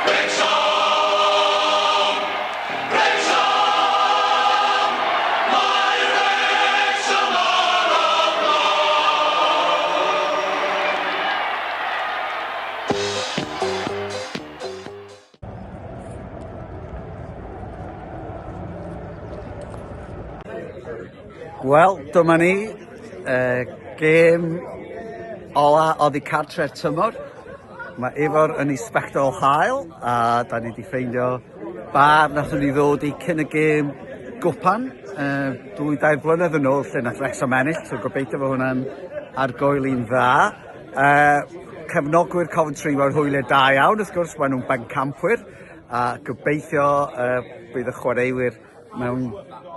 Wrecsam! Wrecsam! My Wrecsam are of Wel, dyma ni, gêm ola oddi cartre'r tymor. Mae efo'r yn ei sbectol hael, a da ni wedi ffeindio bar nathon ni ddod i cyn y gêm gwpan 2-3 blynedd yn ôl lle nath Wrecsam ennill, so gobeithio fo hwnna'n argoeli'n dda. Cefnogwyr Coventry mewn hwyliau da iawn, wrth gwrs, maen nhw'n bencampwyr, a gobeithio bydd y chwaraewyr mewn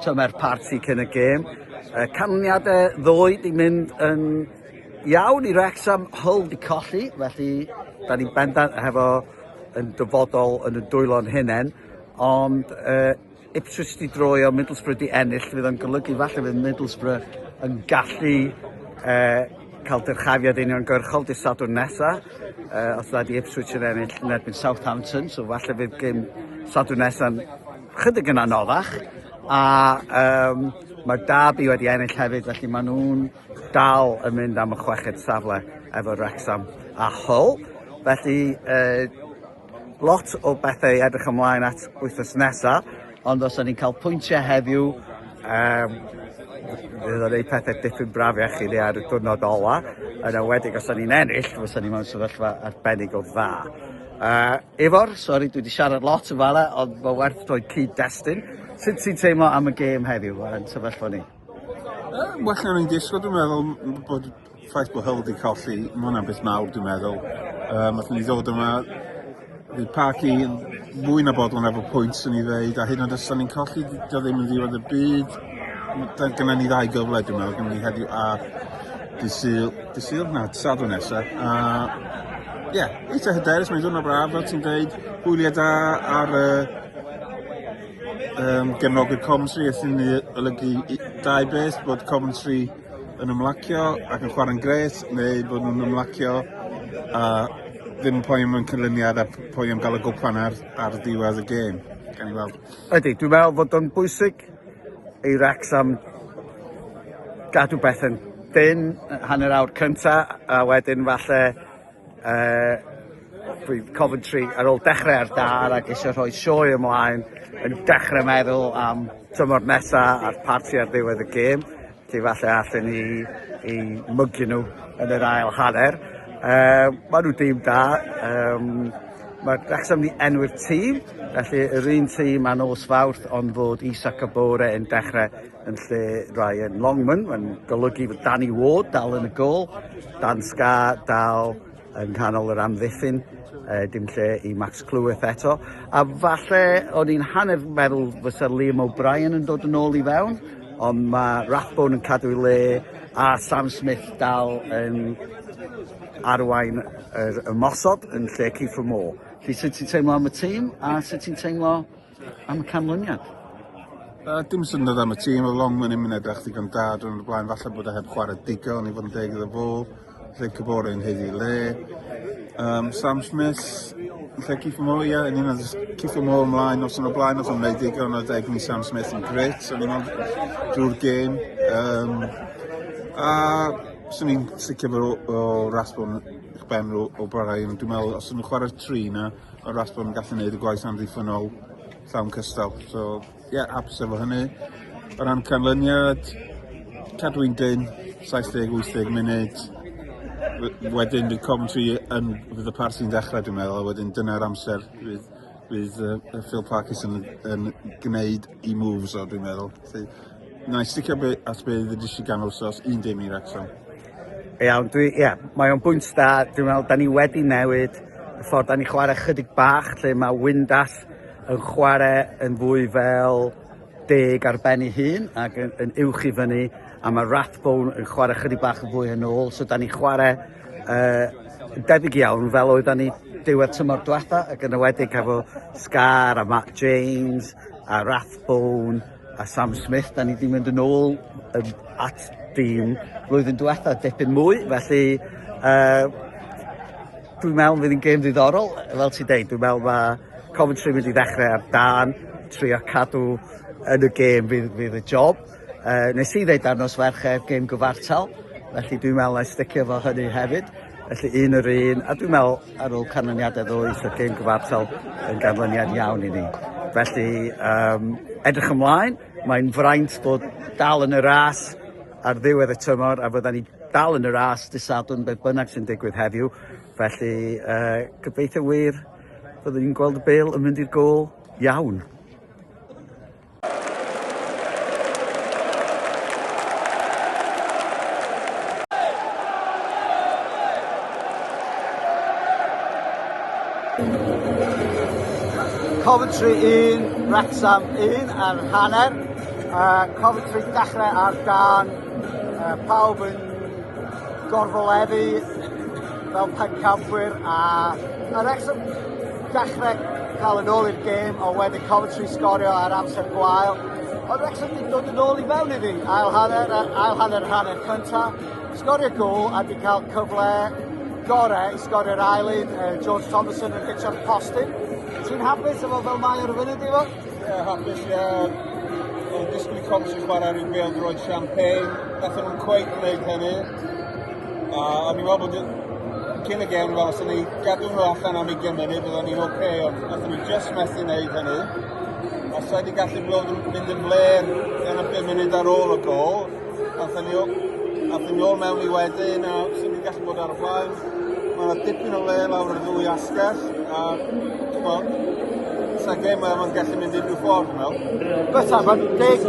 tymer parti cyn y gêm. Canlyniadau ddwy di mynd yn iawn i Wrecsam, Hull di colli, felly da ni'n bendant hefo yn dyfodol yn y dwylo'n hunain, ond Ipswich di droi o Middlesbrough di ennill, fydd o'n golygu falle fydd Middlesbrough yn gallu cael dyrchafiad uniongyrchol dy Sadwrn nesaf, os da di Ipswich yn ennill yn erbyn Southampton, so falle fydd gym Sadwrn nesaf chydig yn anoddach, a mae Derby wedi ennill hefyd, felly maen nhw'n dal yn mynd am y chweched safle efo Wrecsam a Hull. Felly, lot o bethau edrych ymlaen at wythnos nesaf, ond os ni'n cael pwyntiau heddiw, fydd o'n ei pethau dipyn brafiach i ni ar y diwrnod ola, yn enwedig os ni'n ennill, fysa ni mewn sefyllfa arbennig o dda. Ifor, sori, dwi wedi siarad lot o fala, ond mae werth droi cyd-destun. Sut sy'n teimlo am y gêm heddiw yn sefyllfa ni? Well na ni'n disgwyl, dwi'n meddwl bod ffaith bod Hull wedi colli, mae hwnna'n beth mawr, dwi'n meddwl. Nathon ni ddod yma, bydd Parky yn fwy na bodlon efo pwynt yn ei ddeud, a hyn ond os ni'n colli, dio ddim yn ddiwedd y byd. Gyda ni ddau gyfle, dwi'n meddwl, gyda ni heddiw a dydd Sadwrn nesaf. Ie, eitha hyderus, mae'n dod o braf, fel ti'n dweud, hwyliau da ar gefnogwyr Coventry, ydyn ni olygu dau beth, bod Coventry yn ymlacio ac yn chwarae'n gret, neu bod nhw'n ymlacio a ddim yn poeni mewn cynlyniad a poeni am gael y gwpan ar ddiwedd y gêm. Gan i weld. Ydy, dwi'n meddwl fod o'n bwysig i Wrecsam gadw beth yn dyn hanner awr cyntaf, a wedyn falle Coventry ar ôl dechrau ar dar ac eisiau rhoi sioe ymlaen yn dechrau meddwl am tymor nesaf a'r parti ar ddiwedd y gêm, lle falle allan i mygio nhw yn yr ail hanner. Mae nhw dîm da, mae Wrecsam ni enwi'r tîm, felly yr un tîm a nos Fawrth, ond fod Isak a Bore yn dechrau yn lle Ryan Longman, yn golygu fod Danny Ward dal yn y gôl, Dan Scar dal yn canol yr amddiffyn, dim lle i Max Clwyth eto. A falle o'n i'n hanner meddwl fysa Liam O'Brien yn dod yn ôl i fewn, ond mae Rathbone yn cadw i le a Sam Smith dal yn arwain y mosod yn lle Kiefer Moore. Felly sut ti'n teimlo am y tîm a sut ti'n teimlo am y canlyniad? Dim syndod am y tîm, o Longman yn mynd edrych digon da, dwi'n y blaen, falle bod e heb chwarae digon i fod yn deg iddo fo, lle Cybore yn heiddi le. Sam Smith, lle Kiefer Moore, ie, yn un o'r Kiefer Moore ymlaen, os yn o blaen, os yn gwneud digon o deg ni Sam Smith yn gret, o'n i'n meddwl drwy'r gêm. A swn i'n sicr o Rathbone i'ch ben o Brian, dwi'n meddwl, os nhw'n chwarae'r tri na, o Rathbone yn gallu gwneud y gwaith amddiffynol llawn cystal. So, ie, hapus efo hynny. O ran canlyniad, cadw'n dyn, 70-80 munud. Wedyn bydd Coventry fydd y parti'n dechrau, dwi'n meddwl, a wedyn dyna'r amser bydd Phil Parkis yn gwneud i moves o, dwi'n meddwl. Na i sticio at beth ydych gan wsos, un dim i Wrecsam. Iawn, mae o'n bwynt da, dwi'n meddwl, da ni wedi newid y ffordd da ni chwarae chydig bach, lle mae Windass yn chwarae yn fwy fel deg ar ben ei hun ac yn uwch i fyny, a mae Rathbone yn chwarae chydig bach yn fwy yn ôl, so da ni chwarae debyg iawn fel oedd da ni diwedd tymor diwetha, ac yn ywedig efo Scar a Matt James a Rathbone a Sam Smith, da ni wedi mynd yn ôl at dîm flwyddyn diwetha dipyn mwy, felly dwi'n meddwl fydd hi'n gêm ddiddorol, fel ti'n deud, dwi'n meddwl mae Coventry wedi ddechrau ar dan, trio cadw yn y gêm fydd y job. Nes i ddeud ar nos Fercher gêm gyfartal, felly dwi'n meddwl na sticio fo hynny hefyd. Felly un yr un, a dwi'n meddwl ar ôl canlyniadau ddwy, so gêm gyfartal yn ganlyniad iawn i ni. Felly, edrych ymlaen, mae'n fraint bod dal yn y ras ar ddiwedd y tymor, a fydda ni dal yn y ras dysadwn beth bynnag sy'n digwydd heddiw. Felly, gobeithio wir, byddwn ni'n gweld y bêl yn mynd i'r gôl iawn. Coventry 1, Wrecsam 1 ar hanner. Coventry dechrau ar dan, pawb yn gorfoleddu fel pencampwyr a Wrecsam dechrau cael yn ôl i'r gêm, ond wedyn Coventry sgorio ar amser gwael. Ond Wrecsam wedi dod yn ôl i fewn iddi, ail hanner cyntaf, sgorio gol a wedi cael cyfle gorau i sgorio'r ailyd, George Thomason yn hitio'r postyn. Ti'n hapus efo fel mae ar y funud i fo? Ie, hapus, ie. O'n disgwyl i Coventry chwarae ar un peldroed champagne. Nathon nhw'n cweith gwneud hynny. A o'n i'n meddwl bod cyn y gêm fel os o'n ni gadw nhw allan am 20 munud, byddwn ni'n oce, ond nathon nhw just methu wneud hynny. A so wedi gallu mynd yn fler yn y 5 munud ar ôl y gol. Nathon ni ôl mewn i wedyn, a sy'n ni'n gallu bod ar y blaen. Mae yna dipyn o le lawr y ddwy asgell, a dwi'n bod, sa'r gêm yma'n gallu mynd unrhyw ffordd, dwi'n meddwl. Byta, mae'n deg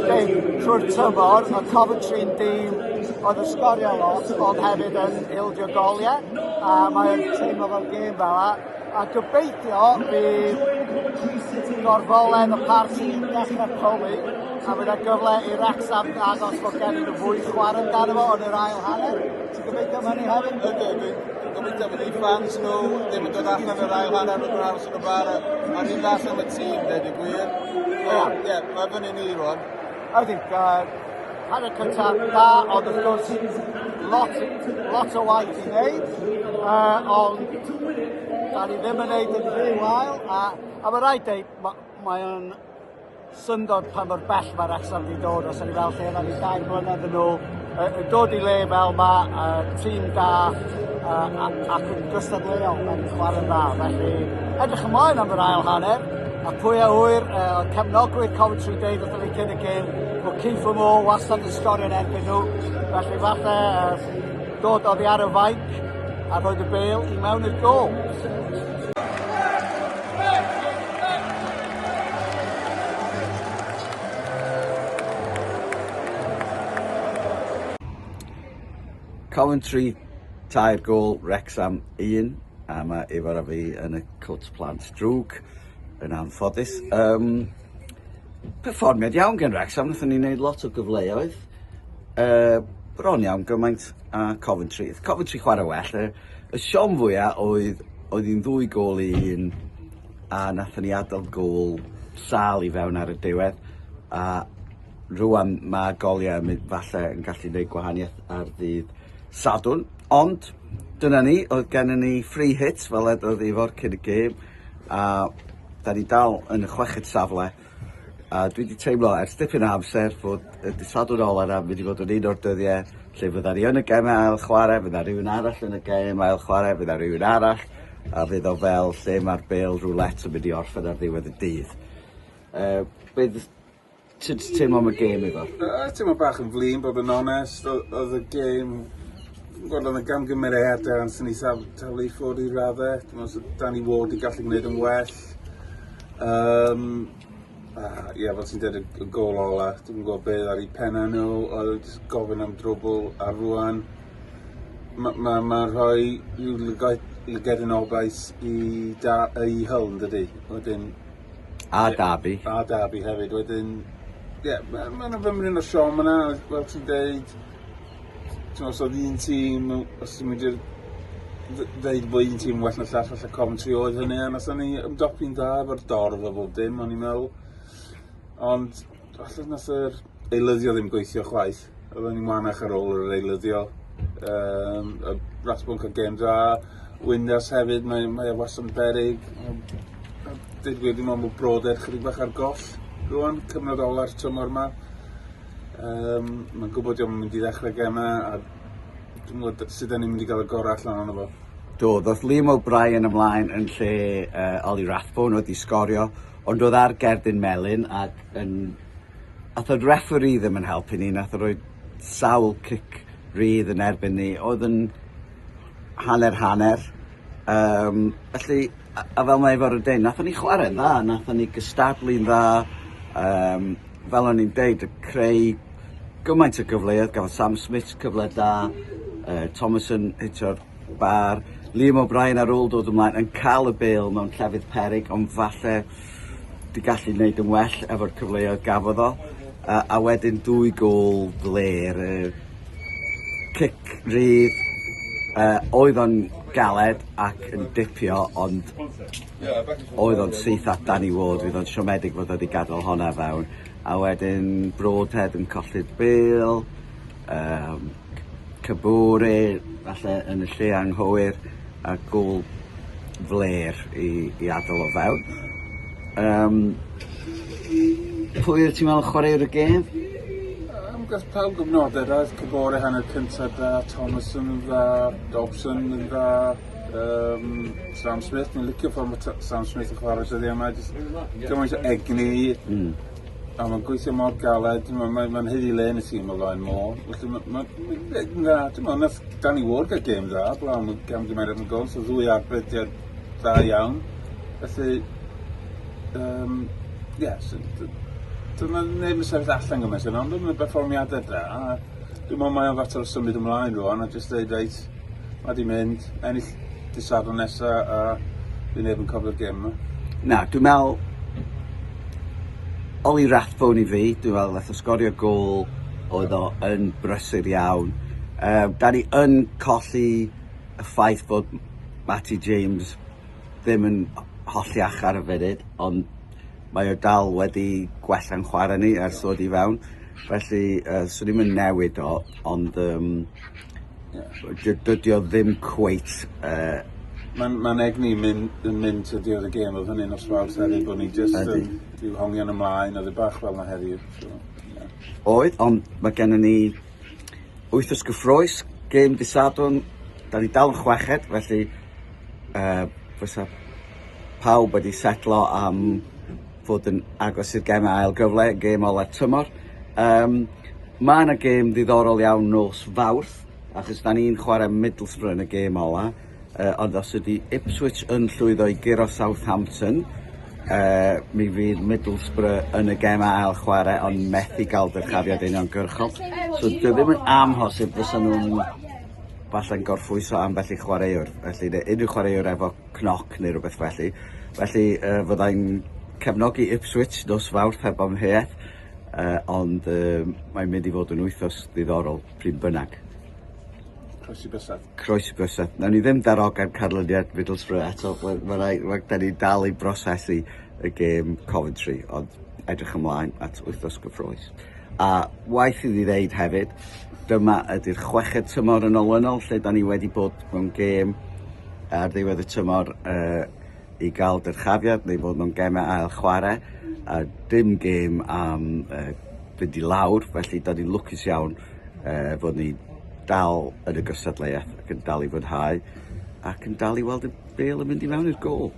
trwy'r tymor, mae Coventry'n dîm oedd yn sgorio lot, ond hefyd yn ildio goliau, a mae'n teimlo fel gêm fel yna. A gobeithio bydd gorfolen y parti yn dechrau poli, a bydd y gyfle i Wrecsam agos fod gen nhw fwy chwarae amdano fo yn yr ail hanner. Ti'n gobeithio hynny hefyd? Dwi'n gobeithio bod i fans nhw ddim yn dod allan yr ail hanner yn aros yn y bar, a ni'n las am y tîm, dweud y gwir. Ie, mae fyny ni rwan. Ydy, hanner cyntaf da, ond wrth gwrs lot o waith i wneud, ond da ni ddim yn wneud yn rhy wael, a mae rhaid dweud, mae'n syndod pa mor bell mae Wrecsam wedi dod, os ydy fel lle yna ni 2 mlynedd yn ôl, yn dod i le fel mae tîm da ac yn gystadleuol yn chwarae'n dda. Felly, edrych ymlaen am yr ail hanner, a pwy a hwyr, cefnogwyr Coventry deud wrth ni cyn y gêm, bod Keith o Mo wastad yn sgorio'n erbyn nhw. Felly falle dod oddi ar y faic a roed y bêl i mewn i'r gôl. Coventry 2 gôl, Wrecsam 1, a mae efo'r a fi yn y cwt plant drwg yn anffodus. Perfformiad iawn gen Wrecsam, nathon ni'n neud lot o gyfleoedd. Bron iawn gymaint a Coventry. Coventry chwarae well. Y siom fwyaf oedd hi'n 2 gôl i 1, a nathon ni adael gôl sal i fewn ar y diwedd. A rwan mae goliau falle yn gallu gwneud gwahaniaeth ar ddydd Sadwrn, ond dyna ni, oedd gennym ni free hits fel edodd efo'r cyn y gêm, a da ni dal yn y chweched safle, a dwi wedi teimlo ers dipyn o amser fod y dydd Sadwrn ola yna wedi bod yn un o'r dyddiau lle fydda ni yn y gem ail chwarae, fydda rhywun arall yn y gem ail chwarae, fydda rhywun arall, a fydd o fel lle mae'r bêl roulette yn mynd i orffen ar ddiwedd y dydd. Bydd ti'n teimlo am y gêm efo? Teimlo bach yn flin, bod yn onest, oedd y gêm Gweld yn y gamgymeriadau, ond sy'n ni taflu i ffwrdd i raddau. Dwi'n meddwl Danny Ward i gallu gwneud yn well. Ie, fel sy'n dweud y gol ola, dwi'n gwybod beth ar ei Pennod nhw, oedd gofyn am drwbl a rwan. Mae'n rhoi rhyw lygedyn obaith i Hull, dydy. A Derby. A Derby hefyd. Wedyn, ie, mae'n fymryn o siom yna, fel sy'n dweud. Os oedd un tîm, os ti'n mynd i'r dweud bod un tîm well na llall, falle Coventry oedd hynny, a nes ni ymdopi'n dda efo'r dorf o bob dim, o'n i'n meddwl. Ond, falle nes yr eilyddio ddim gweithio chwaith. Oedden ni'n manach ar ôl yr eilyddio. Y Rathbwnc a gêm dda, Windas hefyd, mae e was yn berig. Dyd wedi mewn mwy broder chydig bach ar goll rwan, cyfnod ola'r tymor yma. Mae'n gwybod diolch yn mynd i ddechrau gemau a dwi'n gwybod sut da ni'n mynd i gael y gorau allan ono fo. Doedd Liam O'Brien ymlaen yn lle Oli Rathbone wedi sgorio, ond oedd ar Gerdyn Melyn ac ath o'r referee ddim yn helpu ni, nath o roi sawl cic rydd yn erbyn ni, oedd yn hanner. Felly, a fel mae efo'r dyn, nath ni chwarae dda, nath ni gystadlu'n dda, fel o'n i'n deud, creu gymaint o gyfleoedd, gafodd Sam Smith cyfle da, Thomason hitio'r bar, Liam O'Brien ar ôl dod ymlaen yn cael y bêl mewn llefydd peryg, ond falle di gallu wneud yn well efo'r cyfleoedd gafodd o. A wedyn 2 gôl fler, cic rydd, oedd o'n galed ac yn dipio, ond oedd o'n syth at Danny Ward, fydd o'n siomedig fod wedi gadael honna fewn. A wedyn Broadhead yn colli'r bêl, Cabore, falle yn y lle anghywir, a gôl fler i adael o fewn. Pwy ydych ti'n meddwl chwaraewr y gêm? Gas pawb gyfnodau roedd, Cabore hanner cyntaf da, Thomason yn dda, Dobson yn dda, Sam Smith, mae'n licio ffordd mae Sam Smith yn chwarae dyddi yma, gymaint o egni, a mae'n gweithio mor galed, mae'n hyddi le yn y tîm o Lawr môr. Nath Danny Ward gael gêm dda, blaen mae'n gam gymeriad yn gol, so 2 arbediad dda iawn. Felly, Dyna neb yn sefyll allan gymaint yna, ond dwi'n berfformiadau da. Dwi'n meddwl mae o'n fater o symud ymlaen rwan, a jyst dweud reit, mae di mynd, ennill disadwn nesaf a dwi'n neb yn cofio'r gêm yma. Na, dwi'n meddwl Oli Rathbone i fi, dwi'n meddwl nath o sgorio gôl oedd o yn brysur iawn. Da ni yn colli y ffaith bod Matty James ddim yn holliach ar y funud, ond mae o dal wedi gwella'n chwarae ni ers ddod i fewn. Felly, swn i'm yn newid o, ond dydy o ddim cweit. Mae'n egni yn mynd tydi oedd y gêm, oedd hynny'n oswald hefyd bod ni jyst i'w hongian ymlaen, oedd y bach fel yna heddiw. Oedd, ond mae gennym ni 8 o gyffroes, gêm disadwn, da ni dal yn chweched, felly fysa pawb wedi setlo am fod yn agos i'r gem ail gyfle, gêm ola tymor. Mae yna gêm ddiddorol iawn nos Fawrth, achos da ni'n chwarae Middlesbrough yn y gêm ola, ond os ydy Ipswich yn llwyddo i giro Southampton, mi fydd Middlesbrough yn y gem ail chwarae, ond methu gael dyrchafiad uniongyrchol. So dwi ddim yn amhosib fysa nhw'n falle'n gorffwyso ambell i chwaraewr, felly unrhyw chwaraewr efo cnoc neu rhywbeth felly. Felly fyddai'n cefnogi Ipswich nos Fawrth heb amheuaeth, ond mae'n mynd i fod yn wythnos ddiddorol pryd bynnag. Croesi bysedd. Nawn ni ddim darogan canlyniad Middlesbrough eto, da ni dal i brosesu y gêm Coventry, ond edrych ymlaen at wythnos gyffroes. A waith i ddeud hefyd, dyma ydy'r chweched tymor yn olynol, lle da ni wedi bod mewn gêm ar ddiwedd y tymor i gael dyrchafiad neu fod mewn gemau ail chwarae, a dim gêm am fynd i lawr, felly da ni'n lwcus iawn fod ni dal yn y gystadleuaeth ac yn dal i fwynhau ac yn dal i weld y bêl yn mynd i mewn i'r gôl.